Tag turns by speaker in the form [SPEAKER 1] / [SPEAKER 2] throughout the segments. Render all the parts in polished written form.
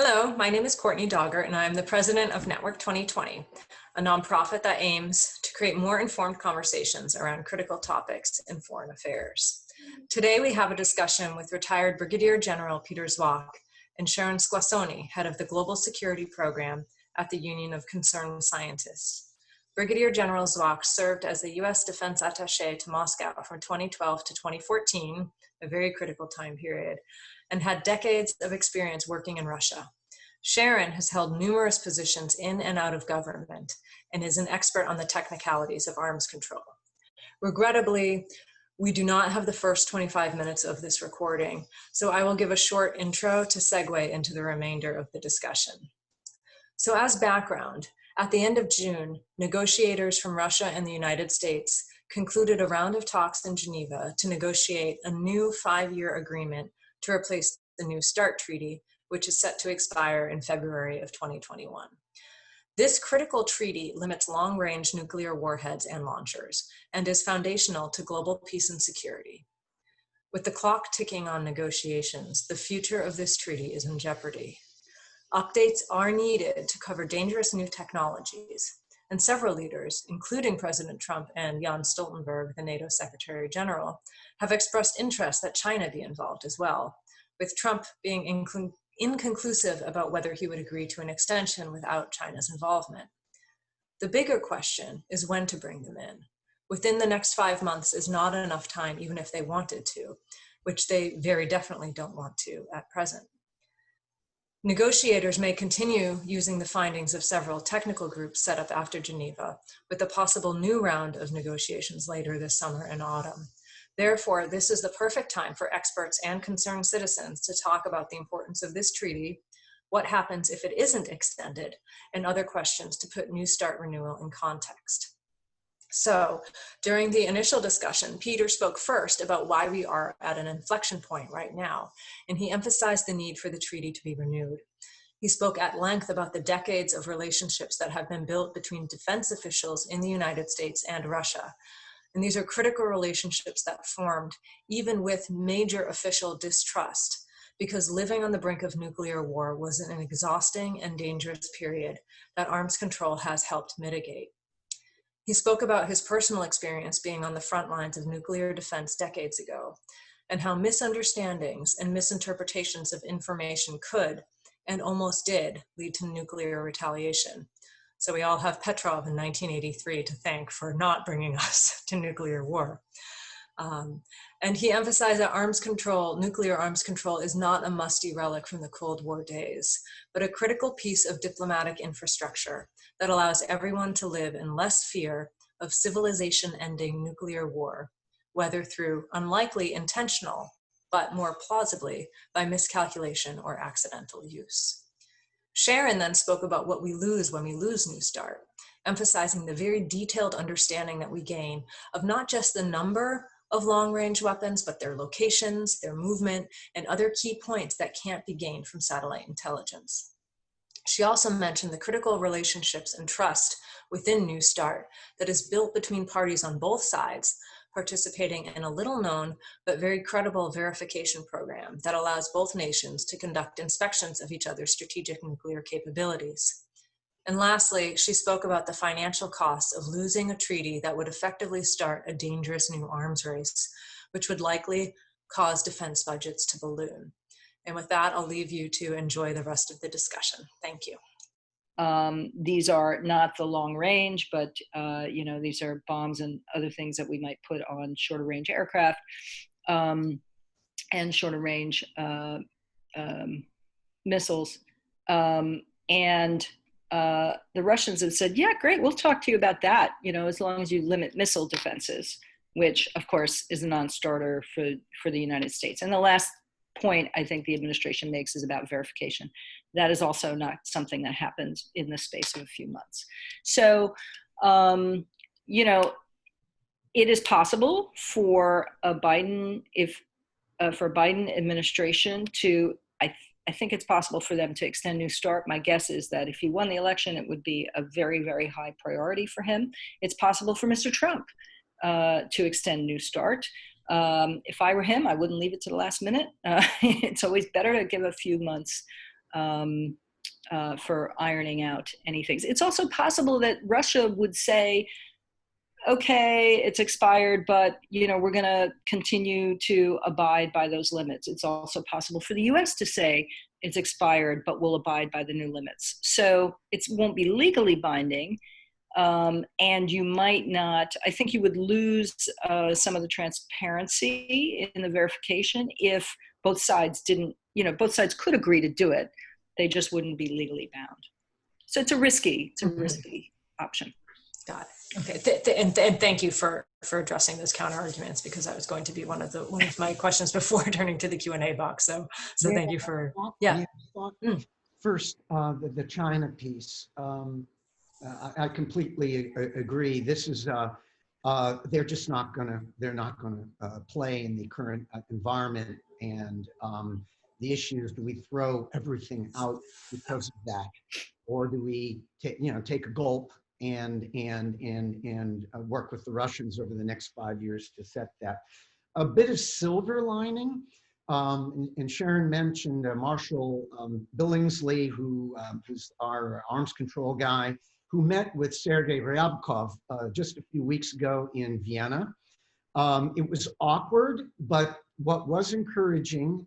[SPEAKER 1] Hello, my name is Courtney Doggart, and I'm the president of Network 2020, a nonprofit that aims to create more informed conversations around critical topics in foreign affairs. Today, we have a discussion with retired Brigadier General Peter Zwack and Sharon Squassoni, head of the Global Security Program at the Union of Concerned Scientists. Brigadier General Zwack served as the U.S. Defense Attache to Moscow from 2012 to 2014, a very critical time period, and had decades of experience working in Russia. Sharon has held numerous positions in and out of government and is an expert on the technicalities of arms control. Regrettably, we do not have the first 25 minutes of this recording, so I will give a short intro to segue into the remainder of the discussion. So as background, at the end of June, negotiators from Russia and the United States concluded a round of talks in Geneva to negotiate a new 5-year agreement to replace the New START treaty, which is set to expire in February of 2021. This critical treaty limits long-range nuclear warheads and launchers and is foundational to global peace and security. With the clock ticking on negotiations, the future of this treaty is in jeopardy. Updates are needed to cover dangerous new technologies, and several leaders, including President Trump and Jens Stoltenberg, the NATO Secretary General, have expressed interest that China be involved as well, with Trump being inconclusive about whether he would agree to an extension without China's involvement. The bigger question is when to bring them in. Within the next 5 months is not enough time, even if they wanted to, which they very definitely don't want to at present. Negotiators may continue using the findings of several technical groups set up after Geneva, with a possible new round of negotiations later this summer and autumn. Therefore, this is the perfect time for experts and concerned citizens to talk about the importance of this treaty, what happens if it isn't extended, and other questions to put New START renewal in context. So, during the initial discussion, Peter spoke first about why we are at an inflection point right now, and he emphasized the need for the treaty to be renewed. He spoke at length about the decades of relationships that have been built between defense officials in the United States and Russia. And these are critical relationships that formed even with major official distrust, because living on the brink of nuclear war was an exhausting and dangerous period that arms control has helped mitigate. He spoke about his personal experience being on the front lines of nuclear defense decades ago, and how misunderstandings and misinterpretations of information could, and almost did, lead to nuclear retaliation. So we all have Petrov in 1983 to thank for not bringing us to nuclear war. And he emphasized that nuclear arms control is not a musty relic from the Cold War days, but a critical piece of diplomatic infrastructure that allows everyone to live in less fear of civilization-ending nuclear war, whether through unlikely intentional, but more plausibly by miscalculation or accidental use. Sharon then spoke about what we lose when we lose New START, emphasizing the very detailed understanding that we gain of not just the number of long-range weapons, but their locations, their movement, and other key points that can't be gained from satellite intelligence. She also mentioned the critical relationships and trust within New START that is built between parties on both sides, participating in a little-known but very credible verification program that allows both nations to conduct inspections of each other's strategic nuclear capabilities. And lastly, she spoke about the financial costs of losing a treaty that would effectively start a dangerous new arms race, which would likely cause defense budgets to balloon. And with that, I'll leave you to enjoy the rest of the discussion. Thank you.
[SPEAKER 2] These are not the long range, but these are bombs and other things that we might put on shorter range aircraft and shorter range missiles. The Russians have said, yeah, great, we'll talk to you about that, as long as you limit missile defenses, which of course is a non-starter for the United States. And the last point I think the administration makes is about verification. That is also not something that happens in the space of a few months. So, it is possible for a Biden administration to, I think it's possible for them to extend New START. My guess is that if he won the election, it would be a very, very high priority for him. It's possible for Mr. Trump to extend New START. If I were him, I wouldn't leave it to the last minute. It's always better to give a few months for ironing out any things. It's also possible that Russia would say, okay, it's expired, but we're going to continue to abide by those limits. It's also possible for the U.S. to say it's expired, but we'll abide by the new limits. So it won't be legally binding, and you might not. I think you would lose some of the transparency in the verification if both sides didn't. Both sides could agree to do it. They just wouldn't be legally bound. So it's a risky option.
[SPEAKER 1] Got it. Okay, and thank you for addressing those counter arguments, because that was going to be one of my questions before turning to the Q&A box. So thank you for
[SPEAKER 3] First, the China piece. I completely agree. This is they're just not gonna play in the current environment, and the issue is, do we throw everything out because of that, or do we take a gulp and work with the Russians over the next 5 years to set that? A bit of silver lining, and Sharon mentioned Marshal Billingsley, who's our arms control guy, who met with Sergei Ryabkov just a few weeks ago in Vienna. It was awkward, but what was encouraging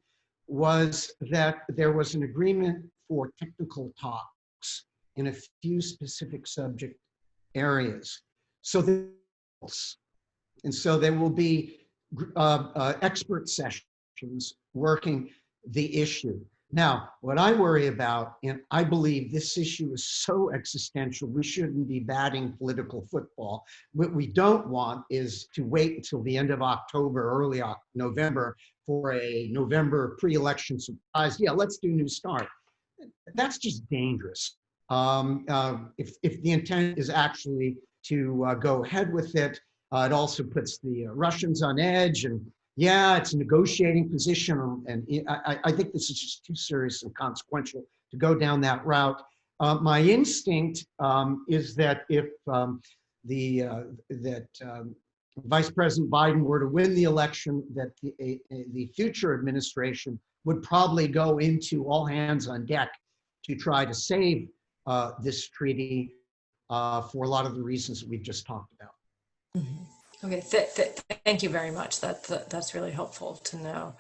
[SPEAKER 3] was that there was an agreement for technical talks in a few specific subject areas. So there will be expert sessions working the issue. Now, what I worry about, and I believe this issue is so existential, we shouldn't be batting political football. What we don't want is to wait until the end of October, early November, for a November pre-election surprise. Yeah, let's do New Start. That's just dangerous. If the intent is actually to go ahead with it, it also puts the Russians on edge, and yeah, it's a negotiating position, and I think this is just too serious and consequential to go down that route. My instinct is that if Vice President Biden were to win the election, that the future administration would probably go into all hands on deck to try to save this treaty for a lot of the reasons that we've just talked about.
[SPEAKER 1] Mm-hmm. Okay, thank you very much. That's really helpful to know.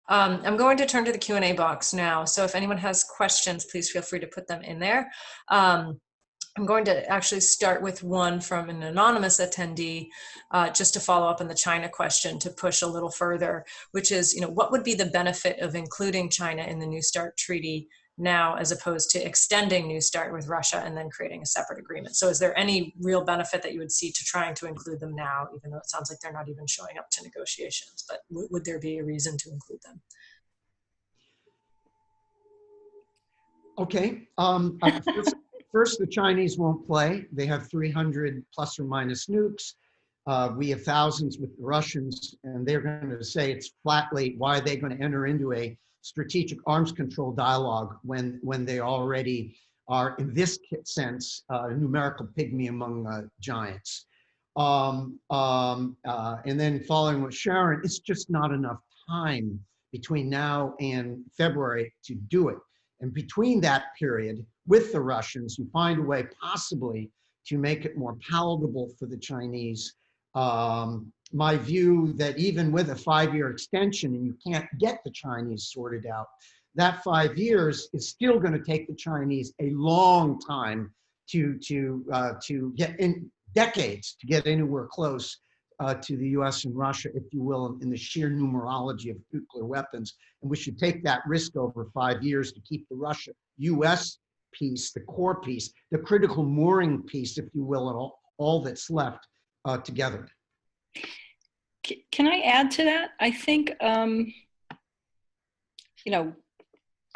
[SPEAKER 1] I'm going to turn to the Q&A box now. So if anyone has questions, please feel free to put them in there. I'm going to actually start with one from an anonymous attendee, just to follow up on the China question, to push a little further, which is, what would be the benefit of including China in the New START treaty now, as opposed to extending New START with Russia and then creating a separate agreement? So is there any real benefit that you would see to trying to include them now, even though it sounds like they're not even showing up to negotiations, but would there be a reason to include them?
[SPEAKER 3] Okay, first, the Chinese won't play. They have 300 plus or minus nukes. We have thousands with the Russians, and they're going to say it's flatly, why are they going to enter into a strategic arms control dialogue when they already are, in this sense, a numerical pygmy among giants. And then following with Sharon, it's just not enough time between now and February to do it. And between that period, with the Russians, you find a way possibly to make it more palatable for the Chinese. My view that even with a 5-year extension, and you can't get the Chinese sorted out, that 5 years is still going to take the Chinese a long time to get in, decades to get anywhere close to the U.S. and Russia, if you will, in the sheer numerology of nuclear weapons. And we should take that risk over 5 years to keep the Russia-U.S. piece, the core piece, the critical mooring piece, if you will, and all that's left together.
[SPEAKER 2] Can I add to that? I think,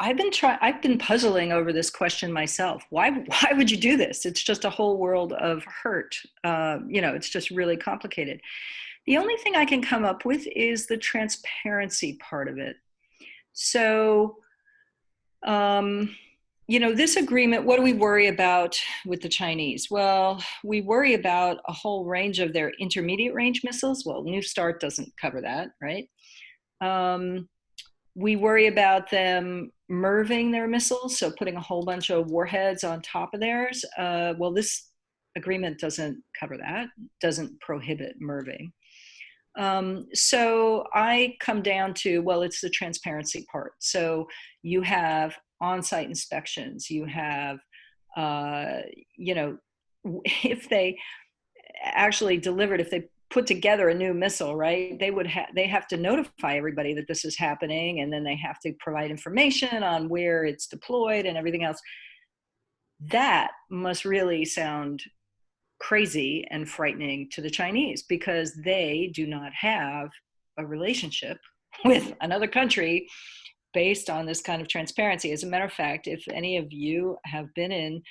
[SPEAKER 2] I've been puzzling over this question myself. Why would you do this? It's just a whole world of hurt. It's just really complicated. The only thing I can come up with is the transparency part of it. So, this agreement, what do we worry about with the Chinese? Well, we worry about a whole range of their intermediate range missiles. Well, New START doesn't cover that, right? We worry about them MIRVing their missiles, so putting a whole bunch of warheads on top of theirs. Well, this agreement doesn't cover that, doesn't prohibit MIRVing. So I come down to, well, it's the transparency part. So you have on-site inspections, you have, you know, if they actually delivered, if they put together a new missile, right, they have to notify everybody that this is happening, and then they have to provide information on where it's deployed and everything else. That must really sound crazy and frightening to the Chinese, because they do not have a relationship with another country based on this kind of transparency. As a matter of fact, if any of you have been in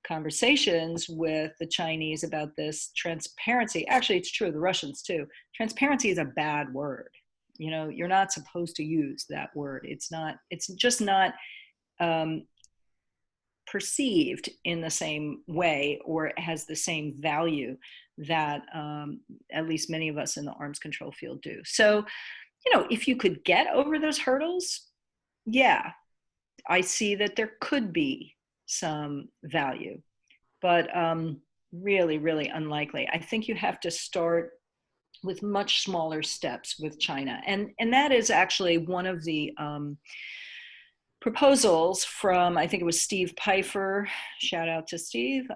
[SPEAKER 2] conversations with the Chinese about this, transparency, actually it's true of the Russians too, transparency is a bad word. You know, you're not supposed to use that word. It's just not perceived in the same way, or has the same value that at least many of us in the arms control field do. So, you know, if you could get over those hurdles, yeah, I see that there could be some value, but really, really unlikely. I think you have to start with much smaller steps with China. And that is actually one of the proposals from, I think it was Steve Pfeiffer, shout out to Steve,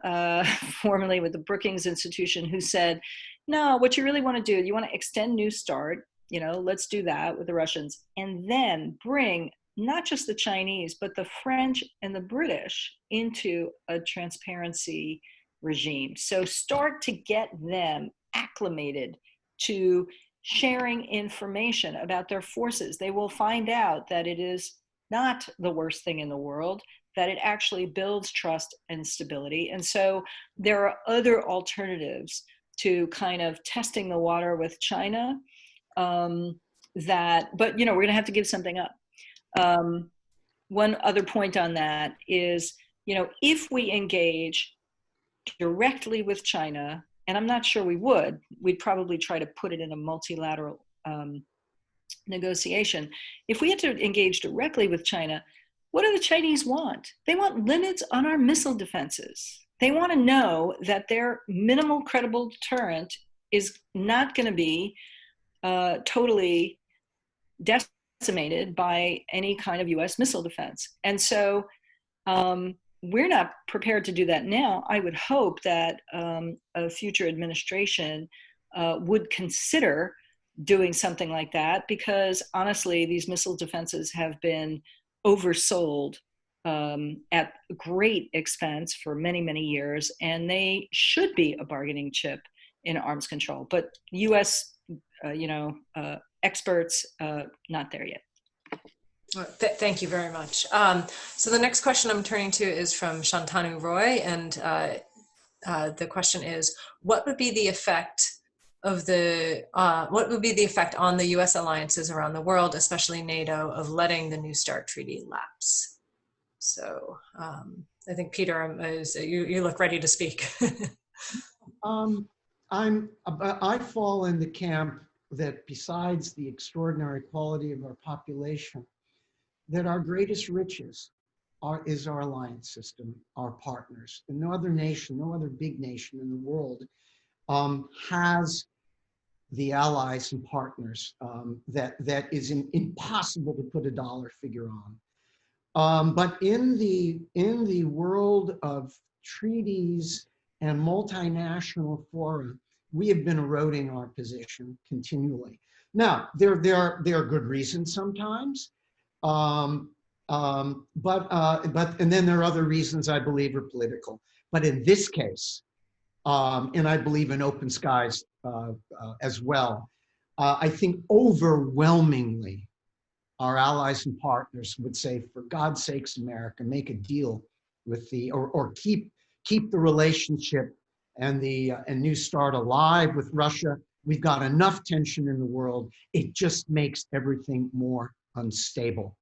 [SPEAKER 2] formerly with the Brookings Institution, who said, no, what you really want to do, you want to extend New START, you know, let's do that with the Russians, and then bring not just the Chinese, but the French and the British into a transparency regime. So start to get them acclimated to sharing information about their forces. They will find out that it is not the worst thing in the world, that it actually builds trust and stability. And so there are other alternatives to kind of testing the water with China, but you know, we're gonna have to give something up. One other point on that is, you know, if we engage directly with China, and I'm not sure we would, we'd probably try to put it in a multilateral negotiation. If we had to engage directly with China, what do the Chinese want? They want limits on our missile defenses. They want to know that their minimal credible deterrent is not going to be totally decimated by any kind of US missile defense. And so we're not prepared to do that now. I would hope that a future administration would consider doing something like that, because honestly, these missile defenses have been oversold at great expense for many, many years, and they should be a bargaining chip in arms control. But US, experts, not there yet.
[SPEAKER 1] Thank you very much. So the next question I'm turning to is from Shantanu Roy, and the question is, what would be the effect of what would be the effect on the U.S. alliances around the world, especially NATO, of letting the New START treaty lapse? So I think Peter, you look ready to speak.
[SPEAKER 3] I fall in the camp that besides the extraordinary quality of our population, that our greatest riches is our alliance system, our partners. And no other nation, no other big nation in the world has the allies and partners that is impossible to put a dollar figure on. But in the world of treaties and multinational fora, we have been eroding our position continually. Now, there are good reasons sometimes, and then there are other reasons I believe are political. But in this case, and I believe in open skies as well, I think overwhelmingly our allies and partners would say, for God's sakes, America, make a deal with or keep the relationship and New START alive with Russia. We've got enough tension in the world. It just makes everything more unstable.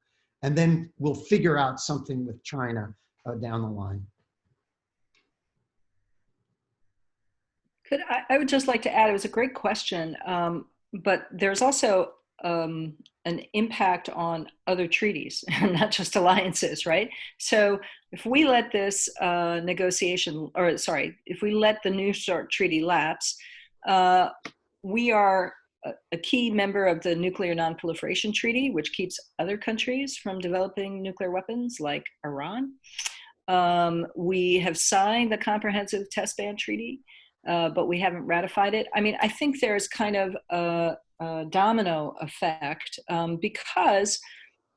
[SPEAKER 3] And then we'll figure out something with China down the line.
[SPEAKER 2] I would just like to add, it was a great question, but there's also an impact on other treaties, not just alliances, right? So if we let this if we let the New START treaty lapse, we are a key member of the Nuclear Non-Proliferation Treaty, which keeps other countries from developing nuclear weapons, like Iran. We have signed the Comprehensive Test Ban Treaty, but we haven't ratified it. I mean, I think there's kind of a domino effect because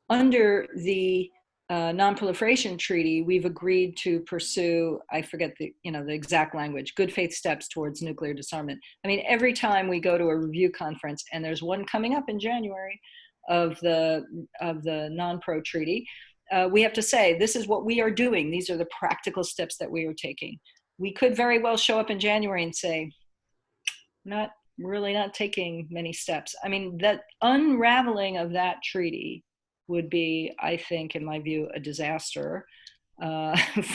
[SPEAKER 2] under the Non-Proliferation Treaty, we've agreed to pursue, I forget the exact language, good faith steps towards nuclear disarmament. I mean, every time we go to a review conference, and there's one coming up in January of the non-pro treaty, we have to say, this is what we are doing. These are the practical steps that we are taking. We could very well show up in January and say, not taking many steps. I mean, that unraveling of that treaty would be, I think, in my view, a disaster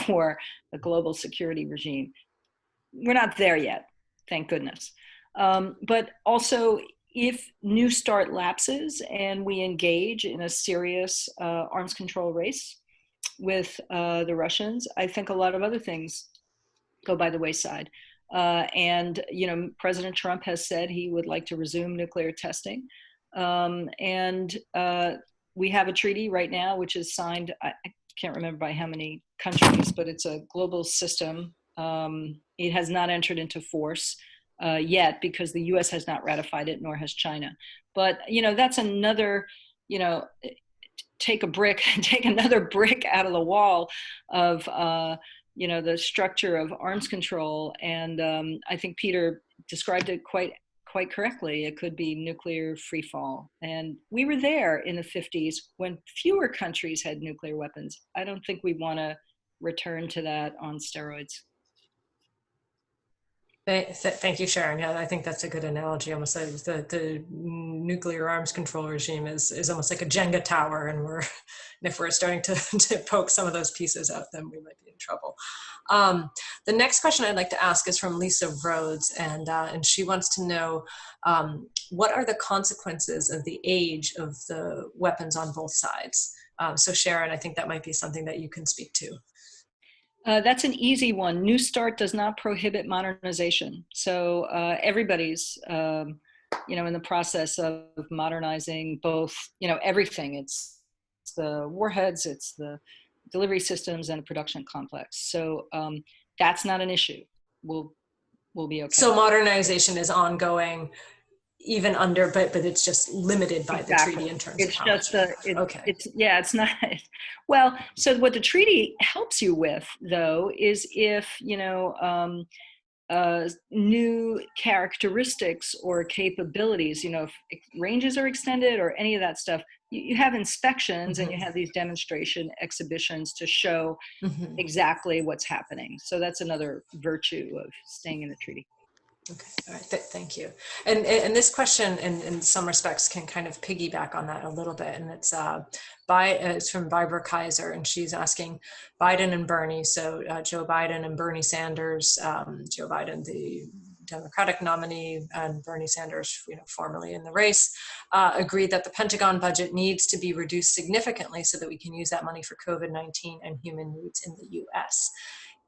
[SPEAKER 2] for the global security regime. We're not there yet, thank goodness. But also, if New START lapses and we engage in a serious arms control race with the Russians, I think a lot of other things go by the wayside. And President Trump has said he would like to resume nuclear testing. We have a treaty right now, which is signed, I can't remember by how many countries, but it's a global system. It has not entered into force yet because the US has not ratified it, nor has China. But, that's another, take another brick out of the wall of, the structure of arms control. And I think Peter described it quite correctly. It could be nuclear free fall. And we were there in the 50s when fewer countries had nuclear weapons. I don't think we want to return to that on steroids.
[SPEAKER 1] Thank you, Sharon. Yeah, I think that's a good analogy. Almost like the nuclear arms control regime is almost like a Jenga tower, and if we're starting to poke some of those pieces out, then we might be in trouble. The next question I'd like to ask is from Lisa Rhodes, and she wants to know what are the consequences of the age of the weapons on both sides. So Sharon, I think that might be something that you can speak to.
[SPEAKER 2] That's an easy one. New START does not prohibit modernization. So everybody's, in the process of modernizing both, everything. It's the warheads, it's the delivery systems, and the production complex. So that's not an issue. We'll be okay.
[SPEAKER 1] So modernization is ongoing, even under, but it's just limited by the treaty in terms of how much.
[SPEAKER 2] It's not. Well, so what the treaty helps you with, though, is if new characteristics or capabilities, if ranges are extended or any of that stuff, you have inspections and you have these demonstration exhibitions to show exactly what's happening. So that's another virtue of staying in the treaty.
[SPEAKER 1] Okay, all right, thank you. And this question, in some respects, can kind of piggyback on that a little bit. And it's from Barbara Kaiser, and she's asking Biden and Bernie. So Joe Biden and Bernie Sanders. Joe Biden, the Democratic nominee, and Bernie Sanders, formerly in the race, agreed that the Pentagon budget needs to be reduced significantly so that we can use that money for COVID-19 and human needs in the U.S.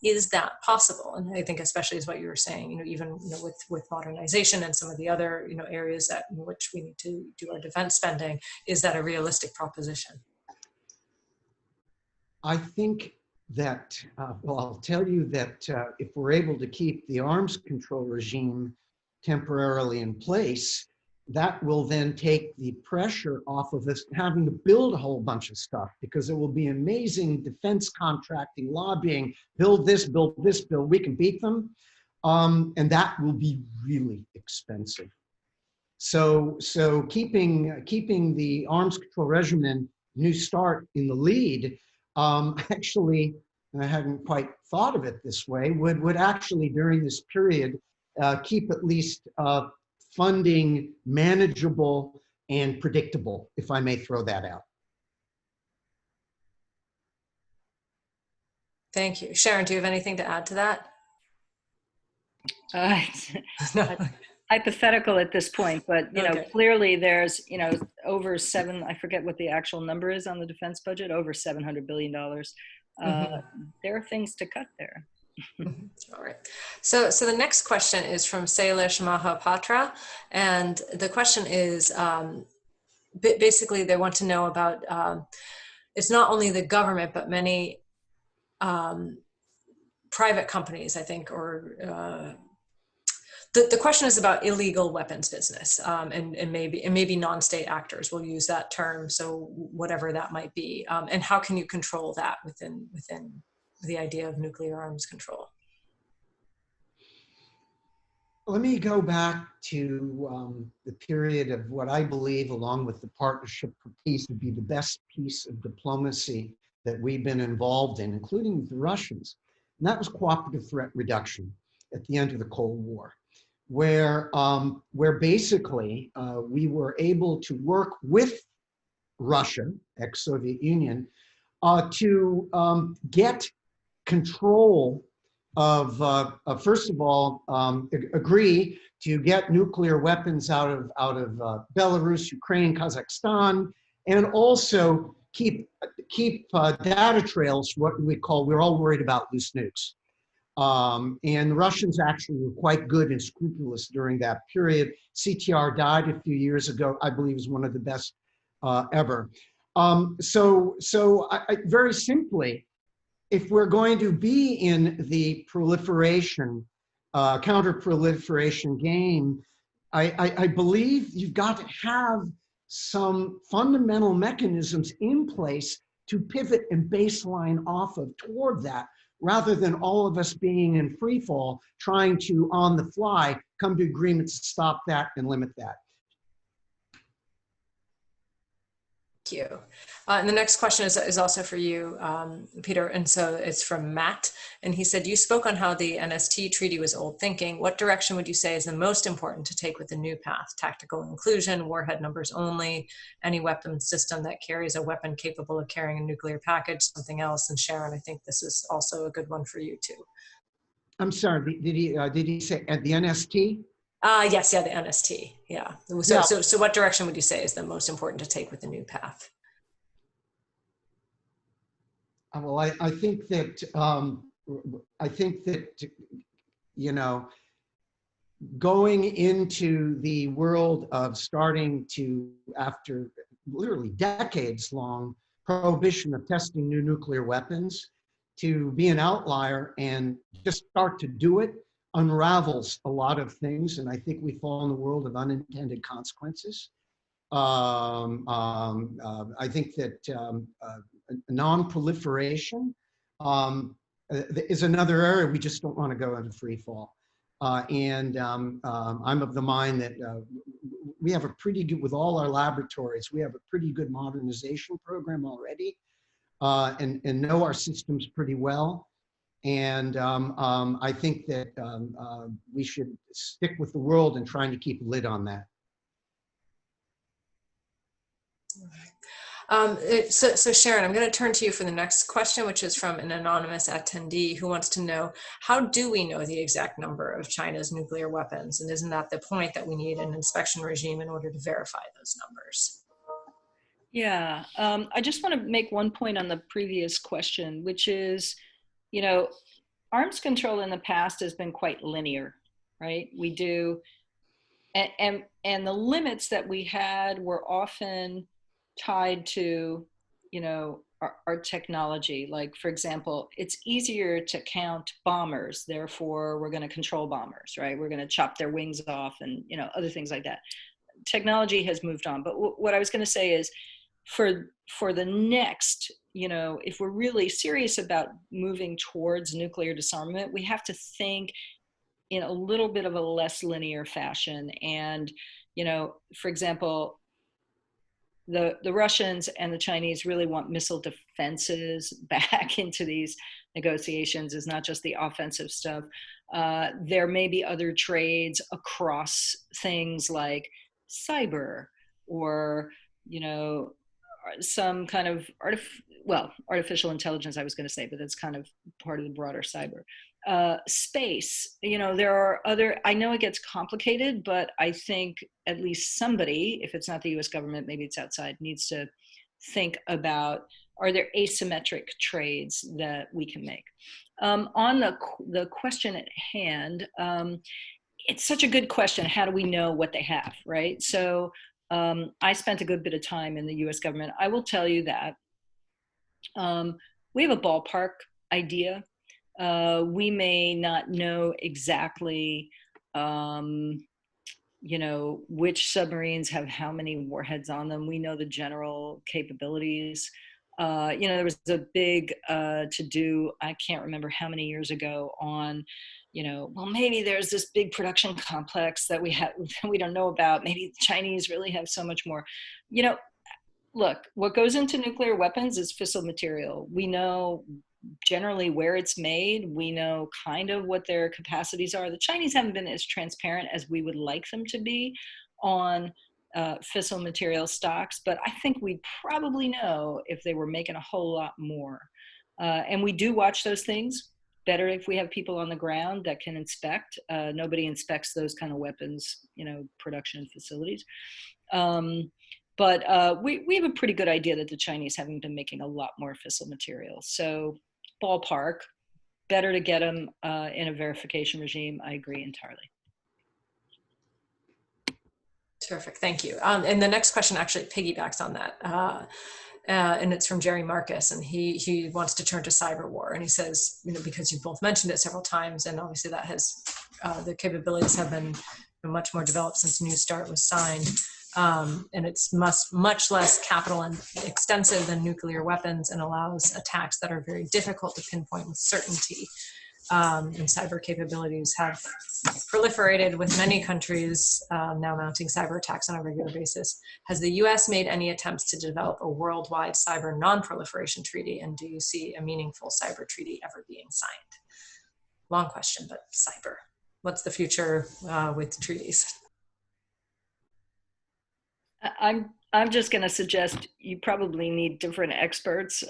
[SPEAKER 1] Is that possible? And I think especially as what you were saying, even with modernization and some of the other areas in which we need to do our defense spending, is that a realistic proposition?
[SPEAKER 3] I think that, I'll tell you that if we're able to keep the arms control regime temporarily in place, that will then take the pressure off of us having to build a whole bunch of stuff, because it will be amazing defense contracting, lobbying, build this, build, we can beat them. And that will be really expensive. So keeping the arms control regimen, New START, in the lead, actually, and I hadn't quite thought of it this way, would actually during this period keep at least funding manageable and predictable, if I may throw that out.
[SPEAKER 1] Thank you. Sharon, do you have anything to add to that?
[SPEAKER 2] No. hypothetical at this point, but
[SPEAKER 1] Okay.
[SPEAKER 2] clearly there's over I forget what the actual number is on the defense budget, over $700 billion.
[SPEAKER 1] Mhm.
[SPEAKER 2] There are things to cut there.
[SPEAKER 1] Mhm. All right. So the next question is from Sailesh Mahapatra, and the question is basically they want to know about it's not only the government but many private companies, I think, or the question is about illegal weapons business, and maybe non-state actors will use that term. So whatever that might be, and how can you control that within the idea of nuclear arms control?
[SPEAKER 3] Let me go back to the period of what I believe, along with the Partnership for Peace, would be the best piece of diplomacy that we've been involved in, including with the Russians. And that was cooperative threat reduction at the end of the Cold War, where basically we were able to work with Russia, ex-Soviet Union, to get control of, first of all, agree to get nuclear weapons out of Belarus, Ukraine, Kazakhstan, and also keep data trails. What we're all worried about loose nukes. And the Russians actually were quite good and scrupulous during that period. CTR died a few years ago. I believe is one of the best ever. So very simply, if we're going to be in the proliferation, counter-proliferation game, I believe you've got to have some fundamental mechanisms in place to pivot and baseline off of toward that, rather than all of us being in free fall, trying to, on the fly, come to agreements to stop that and limit that.
[SPEAKER 1] Thank you. And the next question is also for you, Peter. And so it's from Matt. And he said, you spoke on how the NST treaty was old thinking. What direction would you say is the most important to take with the new path? Tactical inclusion, warhead numbers only, any weapon system that carries a weapon capable of carrying a nuclear package, something else? And Sharon, I think this is also a good one for you too.
[SPEAKER 3] I'm sorry, did he say at the NST?
[SPEAKER 1] Yes, yeah, the NST, yeah.
[SPEAKER 3] Yeah.
[SPEAKER 1] So what direction would you say is the most important to take with the new path?
[SPEAKER 3] Well, I think that going into the world of starting to, after literally decades long prohibition of testing new nuclear weapons, to be an outlier and just start to do it unravels a lot of things. And I think we fall in the world of unintended consequences. I think that non-proliferation is another area we just don't want to go into free fall. I'm of the mind that we have a pretty good, with all our laboratories, we have a pretty good modernization program already, and know our systems pretty well. And I think that we should stick with the world and trying to keep a lid on that.
[SPEAKER 1] So Sharon, I'm going to turn to you for the next question, which is from an anonymous attendee who wants to know, how do we know the exact number of China's nuclear weapons? And isn't that the point, that we need an inspection regime in order to verify those numbers?
[SPEAKER 2] Yeah, I just want to make one point on the previous question, which is, arms control in the past has been quite linear, right? We do, and the limits that we had were often tied to, our technology. Like, for example, it's easier to count bombers, therefore we're going to control bombers, right? We're going to chop their wings off and, other things like that. Technology has moved on. But what I was going to say is, for the next, if we're really serious about moving towards nuclear disarmament, we have to think in a little bit of a less linear fashion. And, for example, the Russians and the Chinese really want missile defenses back into these negotiations. It's not just the offensive stuff. There may be other trades across things like cyber or, some kind of artificial intelligence, I was going to say, but that's kind of part of the broader cyber. space, there are other, I know it gets complicated, but I think at least somebody, if it's not the US government, maybe it's outside, needs to think about, are there asymmetric trades that we can make? On the question at hand, it's such a good question. How do we know what they have, right? So I spent a good bit of time in the US government. I will tell you that we have a ballpark idea. We may not know exactly, which submarines have how many warheads on them. We know the general capabilities. There was a big to-do, I can't remember how many years ago, on, well, maybe there's this big production complex that we don't know about. Maybe the Chinese really have so much more. Look, what goes into nuclear weapons is fissile material. We know generally where it's made. We know kind of what their capacities are. The Chinese haven't been as transparent as we would like them to be on fissile material stocks, but I think we probably know if they were making a whole lot more. And we do watch those things. Better if we have people on the ground that can inspect. Nobody inspects those kind of weapons, production facilities. But we have a pretty good idea that the Chinese haven't been making a lot more fissile material. So ballpark, better to get them in a verification regime. I agree entirely.
[SPEAKER 1] Terrific, thank you. And the next question actually piggybacks on that. And it's from Jerry Marcus, and he wants to turn to cyber war. And he says, because you've both mentioned it several times, and obviously that has, the capabilities have been much more developed since New START was signed. And it's much less capital and extensive than nuclear weapons, and allows attacks that are very difficult to pinpoint with certainty. And cyber capabilities have proliferated, with many countries now mounting cyber attacks on a regular basis. Has the US made any attempts to develop a worldwide cyber non-proliferation treaty? And do you see a meaningful cyber treaty ever being signed? Long question, but cyber. What's the future with treaties?
[SPEAKER 2] I'm just going to suggest you probably need different experts.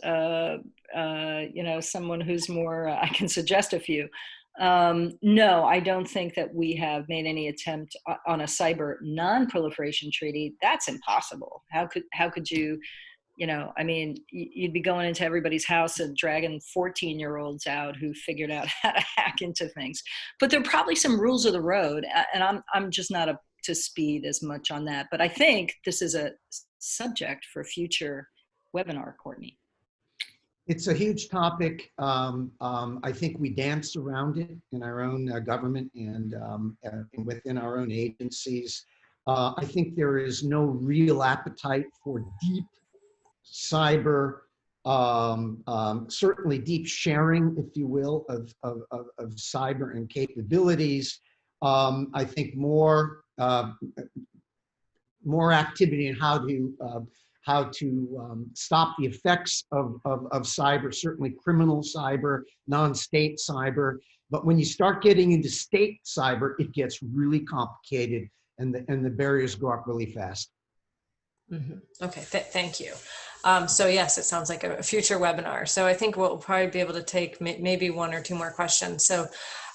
[SPEAKER 2] Someone who's more. I can suggest a few. No, I don't think that we have made any attempt on a cyber non-proliferation treaty. That's impossible. How could you? You'd be going into everybody's house and dragging 14-year-olds out who figured out how to hack into things. But there are probably some rules of the road, and I'm just not up to speed as much on that. But I think this is a subject for future webinar, Courtney.
[SPEAKER 3] It's a huge topic. I think we dance around it in our own government and within our own agencies. I think there is no real appetite for deep cyber, certainly deep sharing, if you will, of cyber and capabilities. I think more activity in how to stop the effects of cyber, certainly criminal cyber, non-state cyber. But when you start getting into state cyber, it gets really complicated, and the barriers go up really fast.
[SPEAKER 1] Mm-hmm. Okay, thank you. So yes, it sounds like a future webinar. So I think we'll probably be able to take maybe one or two more questions. So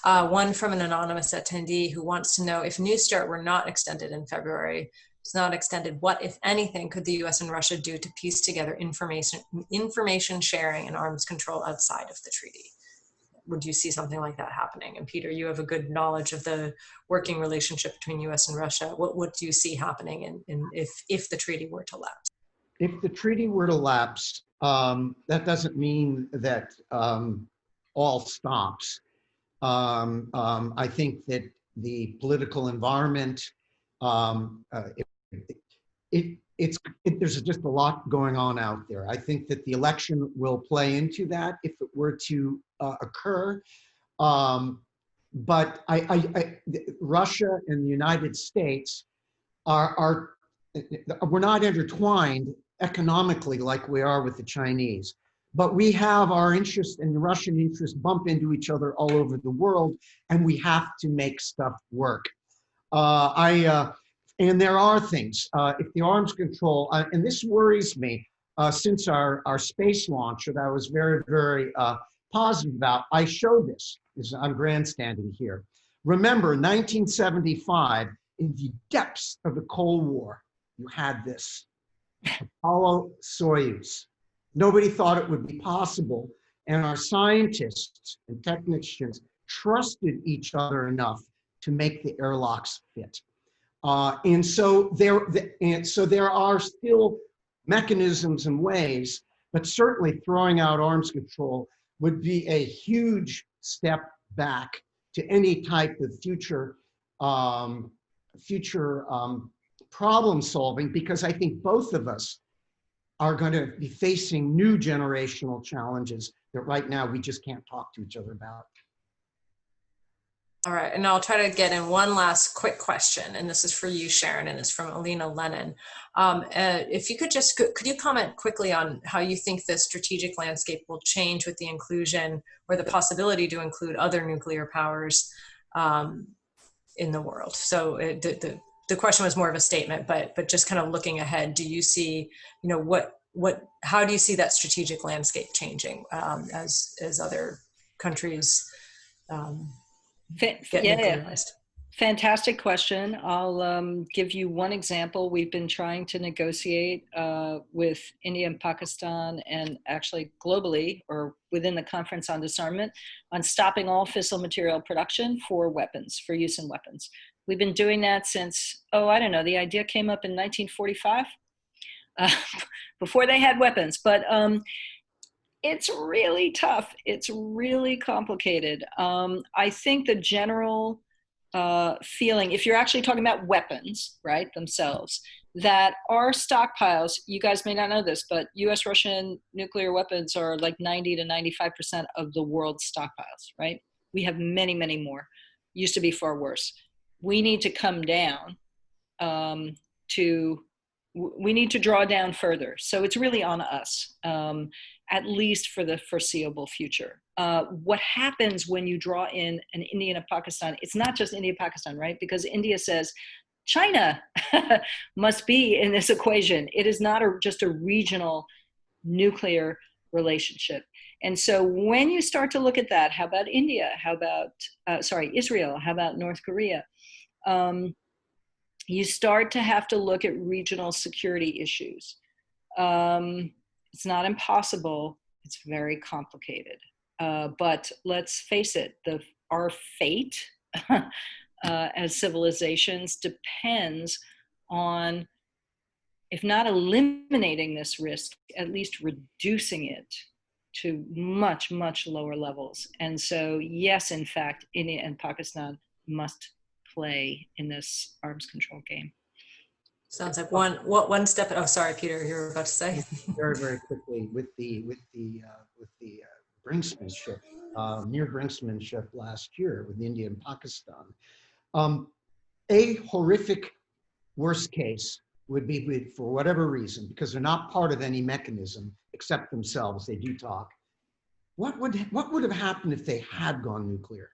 [SPEAKER 1] one from an anonymous attendee who wants to know, if New START were not extended in February, it's not extended, what, if anything, could the US and Russia do to piece together information sharing and arms control outside of the treaty? Would you see something like that happening? And Peter, you have a good knowledge of the working relationship between US and Russia. What do you see happening if the treaty were to lapse?
[SPEAKER 3] If the treaty were to lapse, that doesn't mean that all stops. I think that the political environment, there's just a lot going on out there. I think that the election will play into that if it were to occur. But Russia and the United States we're not intertwined economically like we are with the Chinese. But we have our interests and the Russian interests bump into each other all over the world, and we have to make stuff work. And there are things, if the arms control, and this worries me since our space launch that I was very, very positive about. I show this. I'm grandstanding here. Remember, 1975, in the depths of the Cold War, you had this Apollo Soyuz. Nobody thought it would be possible, and our scientists and technicians trusted each other enough to make the airlocks fit. And so there are still mechanisms and ways, but certainly throwing out arms control would be a huge step back to any type of future problem solving, because I think both of us are going to be facing new generational challenges that right now we just can't talk to each other about.
[SPEAKER 1] All right, and I'll try to get in one last quick question, and this is for you, Sharon, and it's from Alina Lennon. If you could could you comment quickly on how you think the strategic landscape will change with the inclusion or the possibility to include other nuclear powers in the world? So the question was more of a statement, but just kind of looking ahead, do you see, how do you see that strategic landscape changing as other countries get nuclearized?
[SPEAKER 2] Fantastic question. I'll give you one example. We've been trying to negotiate with India and Pakistan, and actually globally, or within the Conference on Disarmament, on stopping all fissile material production for weapons, for use in weapons. We've been doing that since, I don't know, the idea came up in 1945, before they had weapons. But it's really tough. It's really complicated. I think the general feeling, if you're actually talking about weapons, right, themselves, that our stockpiles, you guys may not know this, but U.S. Russian nuclear weapons are like 90 to 95% of the world's stockpiles, right? We have many, many more. Used to be far worse. We need to come down we need to draw down further. So it's really on us, at least for the foreseeable future. What happens when you draw in an India and a Pakistan? It's not just India and Pakistan, right? Because India says, China must be in this equation. It is not just a regional nuclear relationship. And so when you start to look at that, how about India? How about, Israel? How about North Korea? You start to have to look at regional security issues. It's not impossible. It's very complicated. But let's face it, our fate as civilizations depends on, if not eliminating this risk, at least reducing it to much, much lower levels. And so, yes, in fact, India and Pakistan must play in this arms control game.
[SPEAKER 1] Sounds like one step. Oh, sorry, Peter, you were about to say.
[SPEAKER 3] Very, very quickly with the brinksmanship, near brinksmanship last year with India and Pakistan. A horrific worst case would be, for whatever reason, because they're not part of any mechanism except themselves, they do talk. What would have happened if they had gone nuclear?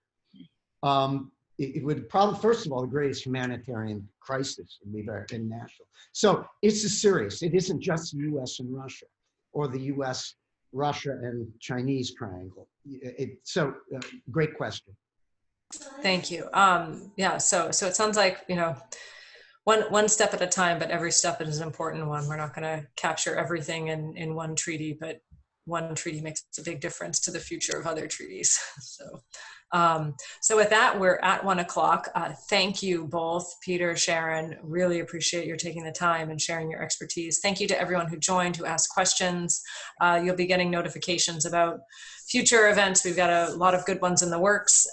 [SPEAKER 3] It would probably, first of all, the greatest humanitarian crisis would be very international. So it's serious. It isn't just the U.S. and Russia, or the U.S., Russia, and Chinese triangle. Great question.
[SPEAKER 1] Thank you. Yeah. So it sounds like, one step at a time, but every step is an important one. We're not going to capture everything in one treaty, but one treaty makes a big difference to the future of other treaties. So with that, we're at 1 o'clock. Thank you both, Peter, Sharon. Really appreciate your taking the time and sharing your expertise. Thank you to everyone who joined, who asked questions. You'll be getting notifications about future events. We've got a lot of good ones in the works.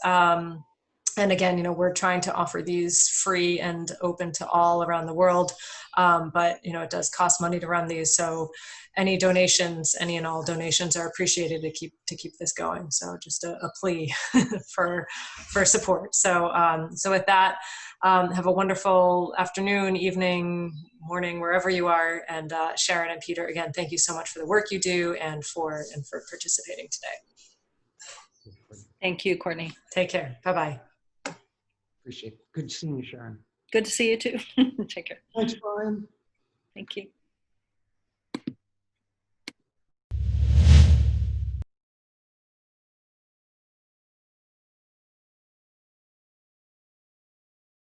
[SPEAKER 1] And again, we're trying to offer these free and open to all around the world. But, it does cost money to run these. So any donations, any and all donations are appreciated to keep this going. So just a plea for support. So with that, have a wonderful afternoon, evening, morning, wherever you are. And Sharon and Peter, again, thank you so much for the work you do and for participating today.
[SPEAKER 2] Thank you, Courtney.
[SPEAKER 1] Take care. Bye-bye.
[SPEAKER 3] Appreciate it. Good seeing you, Sharon.
[SPEAKER 2] Good to see you too. Take care.
[SPEAKER 3] Thanks, Brian.
[SPEAKER 2] Thank you.